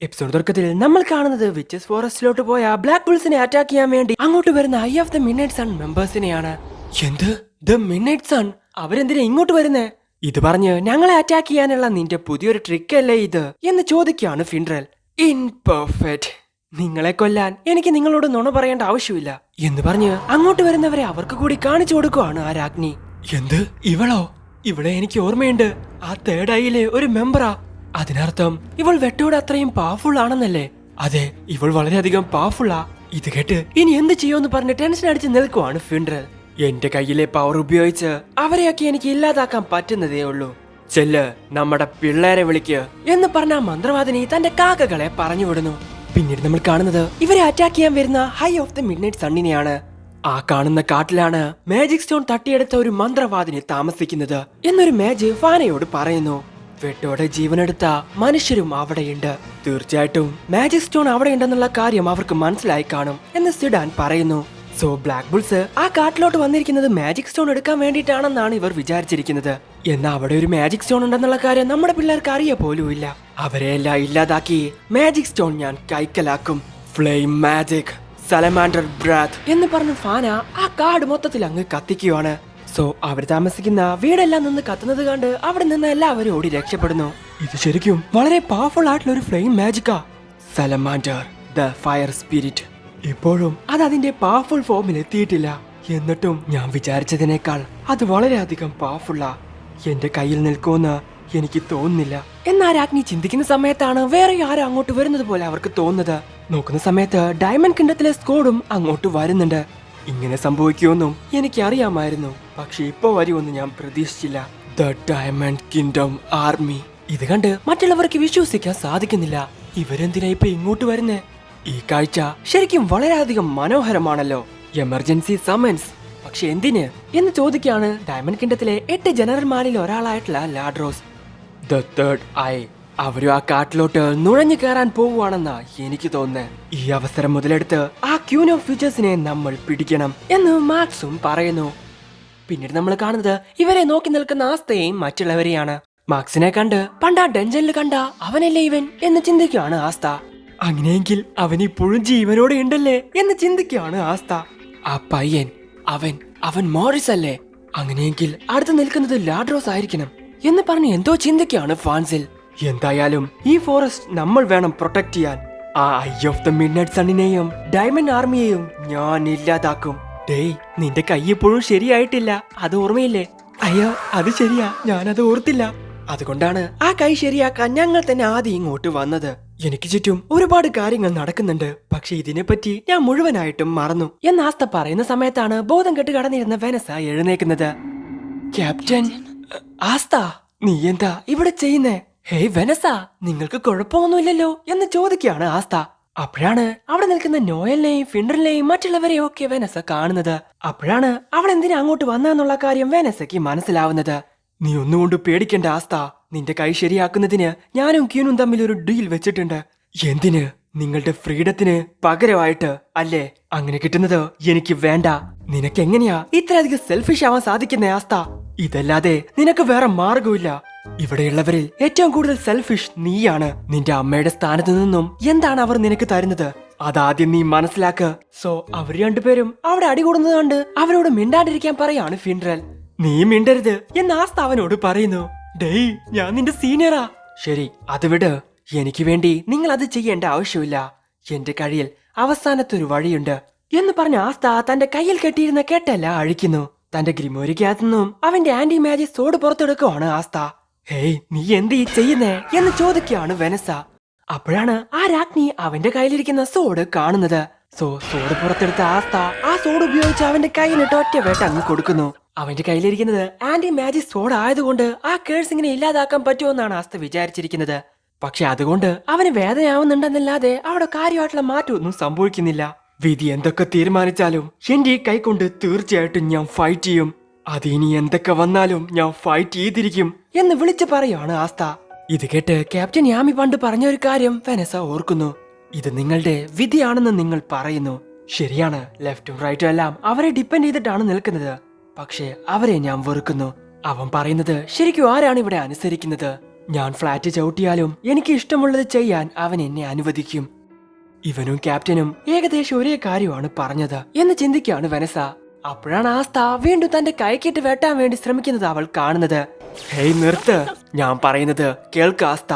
Episode തുടക്കത്തിൽ നമ്മൾ കാണുന്നത് വിച്ചസ് ഫോറസ്റ്റിലോട്ട് പോയ ബ്ലാക്ക് ബുൾസിനെ അറ്റാക്ക് ചെയ്യാൻ വേണ്ടി അങ്ങോട്ട് വരുന്ന eye of the midnight sun മെമ്പേഴ്സിനെയാണ്. എന്ത് ദ മിഡ്നൈറ്റ് സൺ? അവരെന്തിനാ ഇങ്ങോട്ട് വരുന്നേ? ഇത് പറഞ്ഞ് ഞങ്ങളെ അറ്റാക്ക് ചെയ്യാനുള്ള നിന്റെ പുതിയൊരു ട്രിക്ക് അല്ലേ ഇത് എന്ന് ചോദിക്കുകയാണ് ഫിൻഡ്രൽ. ഇൻപെർഫെക്റ്റ്, നിങ്ങളെ കൊല്ലാൻ എനിക്ക് നിങ്ങളോട് നുണ പറയേണ്ട ആവശ്യമില്ല എന്ന് പറഞ്ഞ് അങ്ങോട്ട് വരുന്നവരെ അവർക്ക് കൂടി കാണിച്ചു കൊടുക്കുവാണ് ആ രാജ്ഞി. എന്ത് ഇവളോ? ഇവിടെ എനിക്ക് ഓർമ്മയുണ്ട്, ആ തേർഡ് ഐയിലെ ഒരു മെമ്പറാ. അതിനർത്ഥം ഇവൾ വെട്ടോട് അത്രയും പവർഫുൾ ആണെന്നല്ലേ? അതെ, ഇവൾ വളരെയധികം പവർഫുള്ളാ. ഇത് കേട്ട് ഇനി എന്ത് ചെയ്യുമെന്ന് പറഞ്ഞ് ടെൻഷൻ അടിച്ച് നിൽക്കുവാണ് ഫിൻഡ്രൽ. എന്റെ കയ്യിലെ പവർ ഉപയോഗിച്ച് അവരെയൊക്കെ എനിക്ക് ഇല്ലാതാക്കാൻ പറ്റുന്നതേ ഉള്ളൂ. ചെല്ല്, നമ്മുടെ പിള്ളേരെ വിളിക്ക് എന്ന് പറഞ്ഞ മന്ത്രവാദിനി തന്റെ കാക്കകളെ പറഞ്ഞു വിടുന്നു. പിന്നീട് നമ്മൾ കാണുന്നത് ഇവരെ അറ്റാക്ക് ചെയ്യാൻ വരുന്ന ഹൈ ഓഫ് ദ മിഡ്നൈറ്റ് സണ്ണിനെയാണ്. ആ കാണുന്ന കാട്ടിലാണ് മാജിക് സ്റ്റോൺ തട്ടിയെടുത്ത ഒരു മന്ത്രവാദിനി താമസിക്കുന്നത് എന്നൊരു മേജ് ഫാനയോട് പറയുന്നു. വെട്ടോടെ ജീവനെടുത്ത മനുഷ്യരും അവിടെയുണ്ട്. തീർച്ചയായിട്ടും മാജിക് സ്റ്റോൺ അവിടെ ഉണ്ടെന്നുള്ള കാര്യം അവർക്ക് മനസ്സിലായി കാണും എന്ന് സിഡാൻ പറയുന്നു. സോ ബ്ലാക്ക് ബുൾസ് ആ കാട്ടിലോട്ട് വന്നിരിക്കുന്നത് മാജിക് സ്റ്റോൺ എടുക്കാൻ വേണ്ടിയിട്ടാണെന്നാണ് ഇവർ വിചാരിച്ചിരിക്കുന്നത്. എന്നാൽ അവിടെ ഒരു മാജിക് സ്റ്റോൺ ഉണ്ടെന്നുള്ള കാര്യം നമ്മുടെ പിള്ളേർക്ക് അറിയ പോലും ഇല്ല. അവരെയെല്ലാം ഇല്ലാതാക്കി മാജിക് സ്റ്റോൺ ഞാൻ കൈക്കലാക്കും. ഫ്ലെയിം മാജിക് സലമാൻഡർ ബ്രാത്ത് എന്ന് പറഞ്ഞ ഫാന ആ കാട് മൊത്തത്തിൽ അങ്ങ് കത്തിക്കുവാണ്. സോ അവർ താമസിക്കുന്ന വീടെല്ലാം നിന്ന് കത്തുന്നത് കണ്ട് അവിടെ നിന്ന് എല്ലാവരും ഓടി രക്ഷപ്പെടുന്നു. ഇത് ശരിക്കും വളരെ പവർഫുൾ ആയിട്ടുള്ള ഒരു ഫ്ലെയിം മാജിക്കാ. Salamander the fire spirit. ഇപ്പോഴും അത് അതിന്റെ പവർഫുൾ ഫോമിൽ എത്തിയിട്ടില്ല. എന്നിട്ടും ഞാൻ വിചാരിച്ചതിനേക്കാൾ അത് വളരെയധികം പവർഫുള്ളാ. എന്റെ കയ്യിൽ നിൽക്കുമെന്ന് എനിക്ക് തോന്നുന്നില്ല. എന്നാ രാജ്ഞി ചിന്തിക്കുന്ന സമയത്താണ് വേറെ ആരും അങ്ങോട്ട് വരുന്നത് പോലെ അവർക്ക് തോന്നുന്നത്. നോക്കുന്ന സമയത്ത് ഡയമണ്ട് കിങ്ഡത്തിലെ സ്ക്വാഡും അങ്ങോട്ട് വരുന്നുണ്ട്. ഇങ്ങനെ സംഭവിക്കുമെന്നും എനിക്ക് അറിയാമായിരുന്നു, പക്ഷെ ഇപ്പൊ വരുമെന്ന് ഞാൻ പ്രതീക്ഷിച്ചില്ല. The diamond kingdom army. ഇത് കണ്ട് മറ്റുള്ളവർക്ക് വിശ്വസിക്കാൻ സാധിക്കുന്നില്ല. ഇവരെന്തിനാ ഇപ്പൊ ഇങ്ങോട്ട് വരുന്നേ? ഈ കാഴ്ച ശരിക്കും വളരെയധികം മനോഹരമാണല്ലോ. Emergency summons. പക്ഷെ എന്തിന് എന്ന് ചോദിക്കാണ് ഡയമണ്ട് കിങ്ഡത്തിലെ 8 ജനറൽമാരിൽ ഒരാളായിട്ടുള്ള ലാഡ്രോസ്. The third eye. അവരും ആ കാട്ടിലോട്ട് നുഴഞ്ഞു കയറാൻ പോവുകയാണെന്നാ എനിക്ക് തോന്നുന്നത്. ഈ അവസരം മുതലെടുത്ത് ആ ക്യൂൻ ഓഫ് ഫ്യൂച്ചേഴ്സിനെ നമ്മൾ പിടിക്കണം എന്ന് മാക്സും പറയുന്നു. പിന്നീട് നമ്മൾ കാണുന്നത് ഇവരെ നോക്കി നിൽക്കുന്ന ആസ്തയെയും മറ്റുള്ളവരെയാണ്. മാക്സിനെ കണ്ട് പണ്ട് ആ ഡെഞ്ചനിൽ കണ്ട അവനല്ലേ ഇവൻ എന്ന് ചിന്തിക്കുകയാണ് ആസ്ത. അങ്ങനെയെങ്കിൽ അവൻ ഇപ്പോഴും ജീവനോടെ ഉണ്ടല്ലേ എന്ന് ചിന്തിക്കുകയാണ് ആസ്ത. ആ പയ്യൻ അവൻ മോറിസ് അല്ലേ? അങ്ങനെയെങ്കിൽ അടുത്ത് നിൽക്കുന്നത് ലാഡ്രോസ് ആയിരിക്കണം എന്ന് പറഞ്ഞ് എന്തോ ചിന്തിക്കുകയാണ് ഫാൻസിൽ. എന്തായാലും ഈ ഫോറസ്റ്റ് നമ്മൾ വേണം പ്രൊട്ടക്ട് ചെയ്യാൻ. ആ ഐ ഓഫ് ദ മിഡ്നൈറ്റ് സണ്ണിനെയും ഡയമണ്ട് ആർമിയെയും ഞാൻ ഇല്ലാതാക്കും. ഡേയ്, നിന്റെ കൈ ഇപ്പോഴും ശരിയായിട്ടില്ല, അത് ഓർമ്മയില്ലേ? അയ്യോ, അത് ശരിയാ, ഞാനത് ഓർത്തില്ല. അതുകൊണ്ടാണ് ആ കൈ ശരിയാക്കാൻ ഞങ്ങൾ തന്നെ ആദ്യം ഇങ്ങോട്ട് വന്നത്. എനിക്ക് ചുറ്റും ഒരുപാട് കാര്യങ്ങൾ നടക്കുന്നുണ്ട്, പക്ഷെ ഇതിനെപ്പറ്റി ഞാൻ മുഴുവനായിട്ടും മറന്നു എന്ന് ആസ്ത പറയുന്ന സമയത്താണ് ബോധം കെട്ട് കടന്നിരുന്ന വെനസ എഴുന്നേക്കുന്നത്. ക്യാപ്റ്റൻ, ആസ്ത നീ എന്താ ഇവിടെ ചെയ്യുന്നേ? ഹേയ് വെനസ, നിങ്ങൾക്ക് കുഴപ്പമൊന്നുമില്ലല്ലോ എന്ന് ചോദിക്കുകയാണ് ആസ്ത. അപ്പോഴാണ് അവിടെ നിൽക്കുന്ന നോയലിനെയും ഫിൻഡറിനെയും മറ്റുള്ളവരെയും ഒക്കെ വെനസ കാണുന്നത്. അപ്പോഴാണ് അവൾ എന്തിനാ അങ്ങോട്ട് വന്നെന്നുള്ള കാര്യം വെനസയ്ക്ക് മനസ്സിലാവുന്നത്. നീ ഒന്നുകൊണ്ട് പേടിക്കണ്ട ആസ്ത, നിന്റെ കൈ ശരിയാക്കുന്നതിന് ഞാനും ക്യൂനും തമ്മിൽ ഒരു ഡീൽ വെച്ചിട്ടുണ്ട്. എന്തിന്? നിങ്ങളുടെ ഫ്രീഡത്തിന് പകരമായിട്ട് അല്ലേ? അങ്ങനെ കിട്ടുന്നത് എനിക്ക് വേണ്ട. നിനക്ക് എങ്ങനെയാ ഇത്രയധികം സെൽഫിഷ് ആവാൻ സാധിക്കുന്നേ ആസ്ത? ഇതല്ലാതെ നിനക്ക് വേറെ മാർഗമില്ല. ഇവിടെയുള്ളവരിൽ ഏറ്റവും കൂടുതൽ സെൽഫിഷ് നീയാണ്. നിന്റെ അമ്മയുടെ സ്ഥാനത്ത് നിന്നും എന്താണ് അവർ നിനക്ക് തരുന്നത് അതാദ്യം നീ മനസ്സിലാക്ക്. സോ അവർ രണ്ടുപേരും അവിടെ അടികൂടുന്നത് കണ്ട് അവരോട് മിണ്ടാണ്ടിരിക്കാൻ പറയാണ് ഫിൻഡ്രൽ. നീ മിണ്ടരുത് എന്ന് ആസ്ത അവനോട് പറയുന്നു. ഡേയ്, ഞാൻ നിന്റെ സീനിയറാ. ശരി, അത് വിട്. എനിക്ക് വേണ്ടി നിങ്ങൾ അത് ചെയ്യേണ്ട ആവശ്യമില്ല. എന്റെ കയ്യിൽ അവസാനത്തെ ഒരു വഴിയുണ്ട് എന്ന് പറഞ്ഞ ആസ്ത തന്റെ കയ്യിൽ കെട്ടിയിരുന്ന കെട്ടല്ല അഴിക്കുന്നു. തന്റെ ഗ്രിമോരിക്കകത്തു നിന്നും അവന്റെ ആന്റി മാജിക് സോഡ് പുറത്തെടുക്കുവാണ് ആസ്ത. ഹേയ്, നീ എന്ത് ഈ ചെയ്യുന്നേ എന്ന് ചോദിക്കുകയാണ് വെനസ. അപ്പോഴാണ് ആ രാജ്ഞി അവന്റെ കയ്യിലിരിക്കുന്ന സോഡ് കാണുന്നത്. സോഡ് പുറത്തെടുത്ത ആസ്ത ആ സോഡ് ഉപയോഗിച്ച് അവന്റെ കയ്യിലിട്ട് ഒറ്റ വേട്ട അങ്ങ് കൊടുക്കുന്നു. അവന്റെ കയ്യിലിരിക്കുന്നത് ആന്റി മാജിക് സോഡ് ആയതുകൊണ്ട് ആ കേഴ്സിങ്ങിനെ ഇല്ലാതാക്കാൻ പറ്റുമെന്നാണ് ആസ്ത വിചാരിച്ചിരിക്കുന്നത്. പക്ഷെ അതുകൊണ്ട് അവന് വേദനയാവുന്നുണ്ടെന്നല്ലാതെ അവിടെ കാര്യമായിട്ടുള്ള മാറ്റമൊന്നും സംഭവിക്കുന്നില്ല. വിധി എന്തൊക്കെ തീരുമാനിച്ചാലും എന്റെ ഈ കൈ കൊണ്ട് തീർച്ചയായിട്ടും ഞാൻ ഫൈറ്റ് ചെയ്യും. അതിനി എന്തൊക്കെ വന്നാലും ഞാൻ ഫൈറ്റ് ചെയ്തിരിക്കും എന്ന് വിളിച്ചു പറയാണ് ആസ്ത. ഇത് കേട്ട് ക്യാപ്റ്റൻ യാമി പണ്ട് പറഞ്ഞൊരു കാര്യം വെനസ ഓർക്കുന്നു. ഇത് നിങ്ങളുടെ വിധിയാണെന്ന് നിങ്ങൾ പറയുന്നു. ശരിയാണ്, ലെഫ്റ്റും റൈറ്റും എല്ലാം അവരെ ഡിപ്പെൻഡ് ചെയ്തിട്ടാണ് നിൽക്കുന്നത്. പക്ഷെ അവരെ ഞാൻ വെറുക്കുന്നു. അവൻ പറയുന്നത് ശരിക്കും ആരാണ് ഇവിടെ അനുസരിക്കുന്നത്? ഞാൻ ഫ്ലാറ്റ് ചവിട്ടിയാലും എനിക്ക് ഇഷ്ടമുള്ളത് ചെയ്യാൻ അവൻ എന്നെ അനുവദിക്കും. ഇവനും ക്യാപ്റ്റനും ഏകദേശം ഒരേ കാര്യമാണ് പറഞ്ഞത് എന്ന് ചിന്തിക്കുകയാണ് വെനസ. അപ്പോഴാണ് ആസ്ത വീണ്ടും തന്റെ കൈക്കിട്ട് വെട്ടാൻ വേണ്ടി ശ്രമിക്കുന്നത് അവൾ കാണുന്നത്. ഹേയ് നിർത്ത്, ഞാൻ പറയുന്നത് കേൾക്ക് ആസ്ത.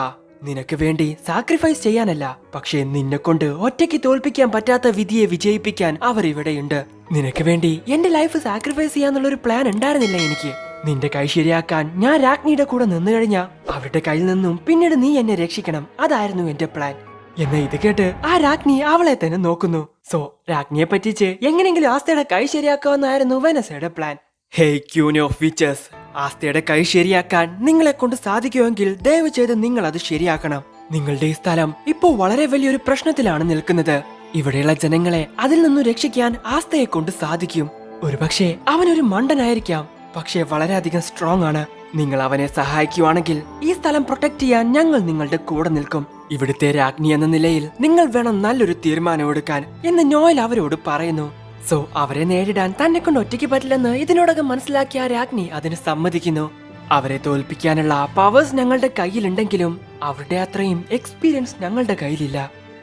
നിനക്ക് വേണ്ടി സാക്രിഫൈസ് ചെയ്യാനല്ല, പക്ഷെ നിന്നെ കൊണ്ട് ഒറ്റയ്ക്ക് തോൽപ്പിക്കാൻ പറ്റാത്ത വിധിയെ വിജയിപ്പിക്കാൻ അവർ ഇവിടെയുണ്ട്. നിനക്ക് വേണ്ടി എന്റെ ലൈഫ് സാക്രിഫൈസ് ചെയ്യാന്നുള്ള ഒരു പ്ലാൻ ഉണ്ടായിരുന്നില്ല എനിക്ക്. നിന്റെ കൈ ശരിയാക്കാൻ ഞാൻ രാജ്ഞിയുടെ കൂടെ നിന്നു കഴിഞ്ഞാ അവരുടെ കയ്യിൽ നിന്നും പിന്നീട് നീ എന്നെ രക്ഷിക്കണം. അതായിരുന്നു എന്റെ പ്ലാൻ. എന്നാ ഇത് കേട്ട് ആ രാജ്ഞി അവളെ തന്നെ നോക്കുന്നു. സോ രാജ്ഞിയെ പറ്റിച്ച് എങ്ങനെയെങ്കിലും ആസ്തയുടെ കൈ ശരിയാക്കാമെന്നായിരുന്നു വെനസയുടെ plan. Hey queen of witches, ആസ്തയുടെ കൈ ശരിയാക്കാൻ നിങ്ങളെ കൊണ്ട് സാധിക്കുമെങ്കിൽ ദയവ് ചെയ്ത് നിങ്ങൾ അത് ശരിയാക്കണം. നിങ്ങളുടെ ഈ സ്ഥലം ഇപ്പോ വളരെ വലിയൊരു പ്രശ്നത്തിലാണ് നിൽക്കുന്നത്. ഇവിടെയുള്ള ജനങ്ങളെ അതിൽ നിന്നും രക്ഷിക്കാൻ ആസ്തയെ കൊണ്ട് സാധിക്കും. ഒരുപക്ഷെ അവനൊരു മണ്ടനായിരിക്കാം, പക്ഷേ വളരെയധികം സ്ട്രോങ് ആണ്. നിങ്ങൾ അവനെ സഹായിക്കുവാണെങ്കിൽ ഈ സ്ഥലം പ്രൊട്ടക്ട് ചെയ്യാൻ ഞങ്ങൾ നിങ്ങളുടെ കൂടെ നിൽക്കും. ഇവിടുത്തെ രാജ്ഞി എന്ന നിലയിൽ നിങ്ങൾ വേണം നല്ലൊരു തീരുമാനമെടുക്കാൻ എന്ന് നോയൽ അവരോട് പറയുന്നു. സോ അവരെ നേരിടാൻ തന്നെ കൊണ്ട് ഒറ്റയ്ക്ക് പറ്റില്ലെന്ന് ഇതിനോടകം മനസ്സിലാക്കിയ രാജ്ഞി അതിന് സമ്മതിക്കുന്നു. അവരെ തോൽപ്പിക്കാനുള്ള പവേഴ്സ് ഞങ്ങളുടെ കയ്യിലുണ്ടെങ്കിലും അവരുടെ അത്രയും എക്സ്പീരിയൻസ് ഞങ്ങളുടെ കയ്യിലില്ല.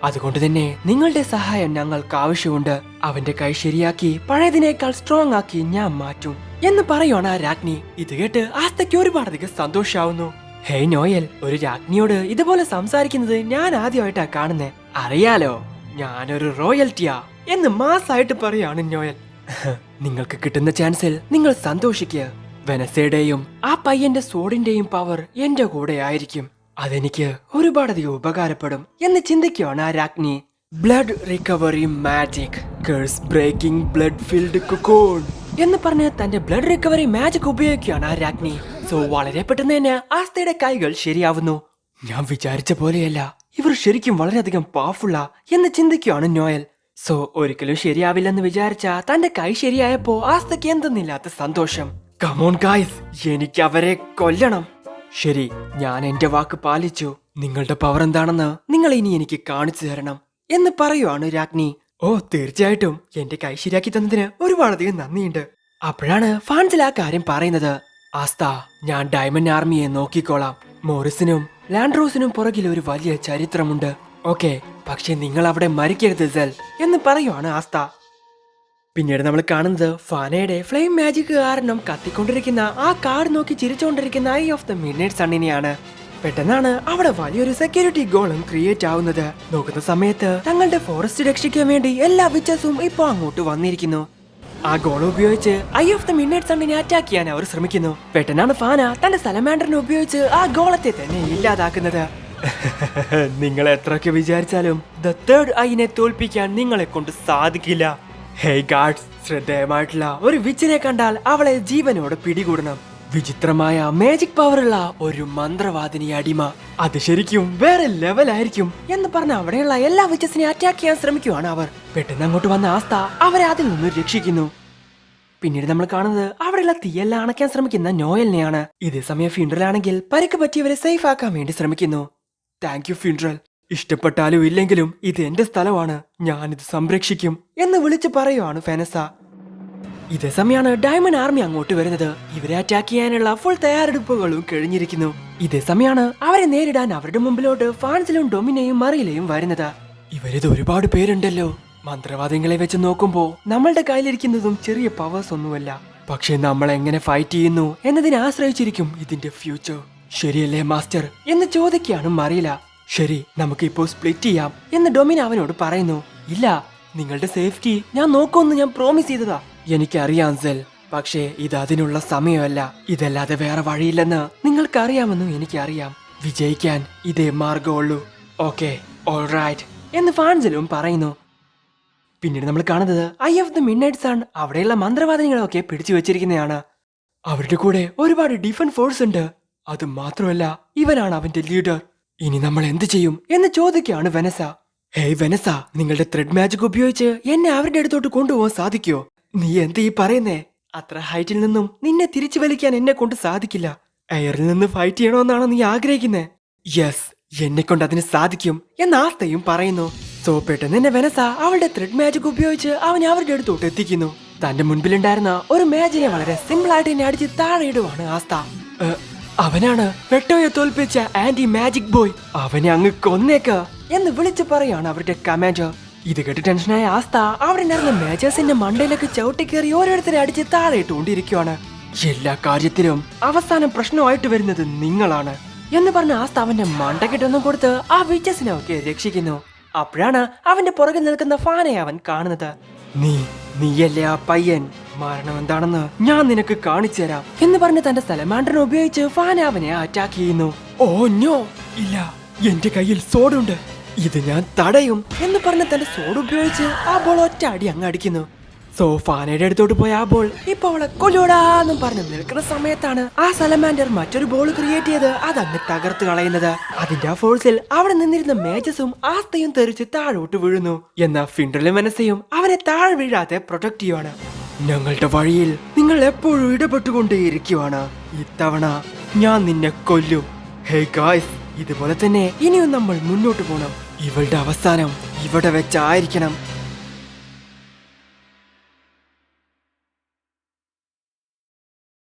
അതുകൊണ്ട് തന്നെ നിങ്ങളുടെ സഹായം ഞങ്ങൾക്ക് ആവശ്യമുണ്ട്. അവന്റെ കൈ ശരിയാക്കി പഴയതിനേക്കാൾ സ്ട്രോങ് ആക്കി ഞാൻ മാറ്റും എന്ന് പറയുവാണ് ആ രാജ്ഞി. ഇത് കേട്ട് ആസ്തയ്ക്ക് ഒരുപാടധികം സന്തോഷാവുന്നു. ഹേയ് നോയൽ, ഒരു രാജ്ഞിയോട് ഇതുപോലെ സംസാരിക്കുന്നത് ഞാൻ ആദ്യമായിട്ടാ കാണുന്നേ. അറിയാലോ, ഞാനൊരു റോയൽറ്റിയാ എന്ന് മാസായിട്ട് പറയാണ് നോയൽ. നിങ്ങൾക്ക് കിട്ടുന്ന ചാൻസിൽ നിങ്ങൾ സന്തോഷിക്കുക. വെനസയുടെയും ആ പയ്യന്റെ സോഡിന്റെയും പവർ എന്റെ കൂടെ ആയിരിക്കും. അതെനിക്ക് ഒരുപാടധികം ഉപകാരപ്പെടും എന്ന് ചിന്തിക്കുകയാണ് ആ രാജ്ഞി. Blood recovery magic, curse breaking blood filled cocoon എന്ന് പറഞ്ഞ് തന്റെ ബ്ലഡ് റിക്കവറി മാജിക് ഉപയോഗിക്കുകയാണ് ആ രാജ്ഞി. സോ വളരെ പെട്ടെന്ന് തന്നെ ആസ്തയുടെ കൈകൾ ശരിയാവുന്നു. ഞാൻ വിചാരിച്ച പോലെയല്ല, ഇവർ ശരിക്കും വളരെയധികം പവർഫുള്ളാ എന്ന് ചിന്തിക്കുകയാണ് നോയൽ. സോ ഒരിക്കലും ശരിയാവില്ലെന്ന് വിചാരിച്ച തന്റെ കൈ ശരിയായപ്പോ ആസ്തയ്ക്ക് എന്തെന്നില്ലാത്ത സന്തോഷം. കമോൺ ഗായ്സ്, എനിക്ക് അവരെ കൊല്ലണം. ശരി, ഞാൻ എന്റെ വാക്ക് പാലിച്ചു. നിങ്ങളുടെ പവർ എന്താണെന്ന് നിങ്ങൾ ഇനി എനിക്ക് കാണിച്ചു തരണം എന്ന് പറയുവാണ് രാജ്ഞി. ഓ തീർച്ചയായിട്ടും, എന്റെ കൈ ശരിയാക്കി തന്നതിന് ഒരുപാടധികം നന്ദിയുണ്ട്. അപ്പോഴാണ് ഫാൻസിൽ ആ കാര്യം പറയുന്നത്. ആസ്ത, ഞാൻ ഡയമണ്ട് ആർമിയെ നോക്കിക്കോളാം. മോറിസിനും ലാൻഡ്രോസിനും പുറകിൽ ഒരു വലിയ ചരിത്രമുണ്ട്. ഓക്കെ, പക്ഷെ നിങ്ങൾ അവിടെ മരിക്കരുത് സെൽ എന്ന് പറയുവാണ് ആസ്ത. പിന്നീട് നമ്മൾ കാണുന്നത് ഫാനയുടെ ഫ്ലെയിം മാജിക് കാരണം കത്തിക്കൊണ്ടിരിക്കുന്ന ആ കാർ നോക്കി ചിരിച്ചുകൊണ്ടിരിക്കുന്ന ഐ ഓഫ് ദ മിഡ്നൈറ്റ് സണ്ണിനെയാണ്. പെട്ടെന്നാണ് അവിടെ വലിയൊരു സെക്യൂരിറ്റി ഗോളും ക്രിയേറ്റ് ആവുന്നത്. നോക്കുന്ന സമയത്ത് തങ്ങളുടെ ഫോറസ്റ്റ് രക്ഷിക്കാൻ വേണ്ടി എല്ലാ വിച്ചസും ഇപ്പൊ അങ്ങോട്ട് വന്നിരിക്കുന്നു. ആ ഗോൾ ഉപയോഗിച്ച് ഐ ഓഫ് ദ മിഡ്നൈറ്റ് സണ്ണിനെ അറ്റാക്ക് ചെയ്യാൻ അവർ ശ്രമിക്കുന്നു. പെട്ടെന്നാണ് ഫാന തന്റെ സലമാൻഡറിനെ ഉപയോഗിച്ച് ആ ഗോളത്തെ തന്നെ ഇല്ലാതാക്കുന്നത്. നിങ്ങൾ എത്രയൊക്കെ വിചാരിച്ചാലും ദ തേർഡ് ഐനെ തോൽപ്പിക്കാൻ നിങ്ങളെ കൊണ്ട് സാധിക്കില്ല. ഹേയ് ഗാർഡ്സ്, ശ്രദ്ധേയമായിട്ടുള്ള ഒരു വിച്ചിനെ കണ്ടാൽ അവളെ ജീവനോടെ പിടികൂടണം. വിചിത്രമായ മാജിക് പവറുള്ള ഒരു മന്ത്രവാദിനി അടിമ, അത് ശരിക്കും വേറെ ലെവലായിരിക്കും എന്ന് പറഞ്ഞ അവിടെയുള്ള എല്ലാ വിച്ചസിനെ അറ്റാക്ക് ചെയ്യാൻ ശ്രമിക്കുവാണ് അവർ. പെട്ടെന്ന് അങ്ങോട്ട് വന്ന ആസ്ത അവരെ അതിൽ നിന്ന് രക്ഷിക്കുന്നു. പിന്നീട് നമ്മൾ കാണുന്നത് അവിടെയുള്ള തീയെല്ലാം അണയ്ക്കാൻ ശ്രമിക്കുന്ന നോയലിനെയാണ്. ഇതേ സമയം ഫിൻഡ്രലാണെങ്കിൽ പരിക്ക് പറ്റിയവരെ സേഫ് ആക്കാൻ വേണ്ടി ശ്രമിക്കുന്നു. താങ്ക് യു ഫിൻഡ്രൽ, ഇഷ്ടപ്പെട്ടാലും ഇല്ലെങ്കിലും ഇത് എന്റെ സ്ഥലമാണ്, ഞാനിത് സംരക്ഷിക്കും എന്ന് വിളിച്ചു പറയുവാണ് ഫെനസ. ഇതേ സമയമാണ് ഡയമണ്ട് ആർമി അങ്ങോട്ട് വരുന്നത്. ഇവരെ അറ്റാക്ക് ചെയ്യാനുള്ള ഫുൾ തയ്യാറെടുപ്പുകളും കഴിഞ്ഞിരിക്കുന്നു. ഇതേ സമയമാണ് അവരെ നേരിടാൻ അവരുടെ മുമ്പിലോട്ട് ഫാൻസിലും ഡൊമിനയും മറിയിലെയും വരുന്നത്. ഇവരിത് ഒരുപാട് പേരുണ്ടല്ലോ. മന്ത്രവാദികളെ വെച്ച് നോക്കുമ്പോ നമ്മളുടെ കയ്യിലിരിക്കുന്നതും ചെറിയ പവേഴ്സ് ഒന്നുമല്ല. പക്ഷെ നമ്മൾ എങ്ങനെ ഫൈറ്റ് ചെയ്യുന്നു എന്നതിനെ ആശ്രയിച്ചിരിക്കും ഇതിന്റെ ഫ്യൂച്ചർ. ശരിയല്ലേ മാസ്റ്റർ എന്ന് ചോദിക്കുകയാണ് മറിയില. ശരി, നമുക്ക് ഇപ്പോൾ സ്പ്ലിറ്റ് ചെയ്യാം എന്ന് ഡൊമിന അവനോട് പറയുന്നു. ഇല്ല, നിങ്ങളുടെ സേഫ്റ്റി ഞാൻ നോക്കുമെന്ന് ഞാൻ പ്രോമിസ് ചെയ്തതാ. എനിക്കറിയാം സെൽ, പക്ഷേ ഇത് അതിനുള്ള സമയമല്ല. ഇതല്ലാതെ വേറെ വഴിയില്ലെന്ന് നിങ്ങൾക്കറിയാമെന്നും എനിക്കറിയാം. വിജയിക്കാൻ ഇതേ മാർഗമുള്ളൂ. ഓക്കെ, ഓൾറൈറ്റ് എന്ന് ഫാൻസലും പറയുന്നു. പിന്നീട് നമ്മൾ കാണുന്നത് eye of the midnight sun അവിടെയുള്ള മന്ത്രവാദിനികളൊക്കെ പിടിച്ചു വെച്ചിരിക്കുന്നതാണ്. അവരുടെ കൂടെ ഒരുപാട് ഡിഫൻസ് ഫോഴ്സ് ഉണ്ട്. അത് മാത്രമല്ല, ഇവനാണ് അവന്റെ ലീഡർ. ഇനി നമ്മൾ എന്ത് ചെയ്യും എന്ന് ചോദിക്കുകയാണ് വെനസ. ഹേയ് വെനസ, നിങ്ങളുടെ ത്രെഡ് മാജിക് ഉപയോഗിച്ച് എന്നെ അവരുടെ അടുത്തോട്ട് കൊണ്ടുപോകാൻ സാധിക്കോ? നീ എന്ത് ഈ പറയുന്നേ? അത്ര ഹൈറ്റിൽ നിന്നും നിന്നെ തിരിച്ചു വലിക്കാൻ എന്നെ കൊണ്ട് സാധിക്കില്ല. എയറിൽ നിന്ന് ഫൈറ്റ് ചെയ്യണമെന്നാണോ നീ ആഗ്രഹിക്കുന്നേ? യെസ്, എന്നെ കൊണ്ട് അതിന് സാധിക്കും എന്ന് ആസ്തയും പറയുന്നു. സോ പെട്ടെന്ന് തന്നെ വെനസ അവളുടെ ത്രെഡ് മാജിക് ഉപയോഗിച്ച് അവൻ അവരുടെ അടുത്തോട്ട് എത്തിക്കുന്നു. തന്റെ മുൻപിലുണ്ടായിരുന്ന ഒരു മാജിനെ വളരെ സിമ്പിൾ ആയിട്ട് എന്നെ അടിച്ച് താഴെ ഇടുവാണ് ആസ്ത. അവനാണ് വെട്ടോയെ തോൽപ്പിച്ച ആന്റി മാജിക് ബോയ്. അവനെ അങ്ങ് കൊന്നേക്ക എന്ന് വിളിച്ചു പറയാണ് അവരുടെ കമാൻഡർ. ഇത് കേട്ട് ടെൻഷനായ ആസ്ത അവിടെ നടന്ന മേജേഴ്സിന്റെ മണ്ടയിലേക്ക് ചവിട്ടിക്കേറി ഓരോരുത്തരെ അടിച്ച് താഴെ ഇട്ടുകൊണ്ടിരിക്കുവാണ്. എല്ലാ കാര്യത്തിലും അവസാനം പ്രശ്നമായിട്ട് വരുന്നത് നിങ്ങളാണ് എന്ന് പറഞ്ഞ ആസ്ത അവന്റെ മണ്ടക്കെട്ടൊന്നും കൊടുത്ത് ആ വിച്ചസിനെ ഒക്കെ രക്ഷിക്കുന്നു. അപ്പോഴാണ് അവന്റെ പുറകിൽ നിൽക്കുന്ന ഫാനെ അവൻ കാണുന്നത്. നീയല്ലേ ആ പയ്യൻ, മരണം എന്താണെന്ന് ഞാൻ നിനക്ക് കാണിച്ചു തരാം എന്ന് പറഞ്ഞ് തന്റെ സലമാൻഡറിനെ ഉപയോഗിച്ച് ഫാന അവനെ അറ്റാക്ക് ചെയ്യുന്നു. ഓ നോ, ഇല്ല, എന്റെ കയ്യിൽ സോഡുണ്ട്, ഇത് ഞാൻ തടയും എന്ന് പറഞ്ഞ് തന്റെ സോഡ് ഉപയോഗിച്ച് ആ ബോൾ ഒറ്റ അടി അങ്ങ് അടിക്കുന്നു. സോ ഫാനയുടെ അടുത്തോട്ട് പോയ ആ ബോൾ ഇപ്പൊ അവളെ കൊല്ലൂടാന്നും പറഞ്ഞ് നിൽക്കുന്ന സമയത്താണ് ആ സലമാൻഡർ മറ്റൊരു ബോൾ ക്രിയേറ്റ് ചെയ്ത് അതങ്ങ് തകർത്ത് കളയുന്നത്. അതിന്റെ ആ ഫോഴ്സിൽ അവിടെ നിന്നിരുന്ന മേജസും ആസ്തയും തെറിച്ച് താഴോട്ട് വീഴുന്നു. എന്നാൽ ഫിൻഡലും വെനസയും അവനെ താഴെ വീഴാതെ പ്രൊട്ടക്ട് ചെയ്യുവാണ്. ഞങ്ങളുടെ വഴിയിൽ നിങ്ങൾ എപ്പോഴും ഇടപെട്ടുകൊണ്ടേയിരിക്കുവാണ്. ഇത്തവണ ഞാൻ നിന്നെ കൊല്ലും. ഹേ ഗായ്സ്, ഇതുപോലെ തന്നെ ഇനിയും നമ്മൾ മുന്നോട്ട് പോകണം. ഇവളുടെ അവസാനം ഇവിടെ വെച്ചായിരിക്കണം.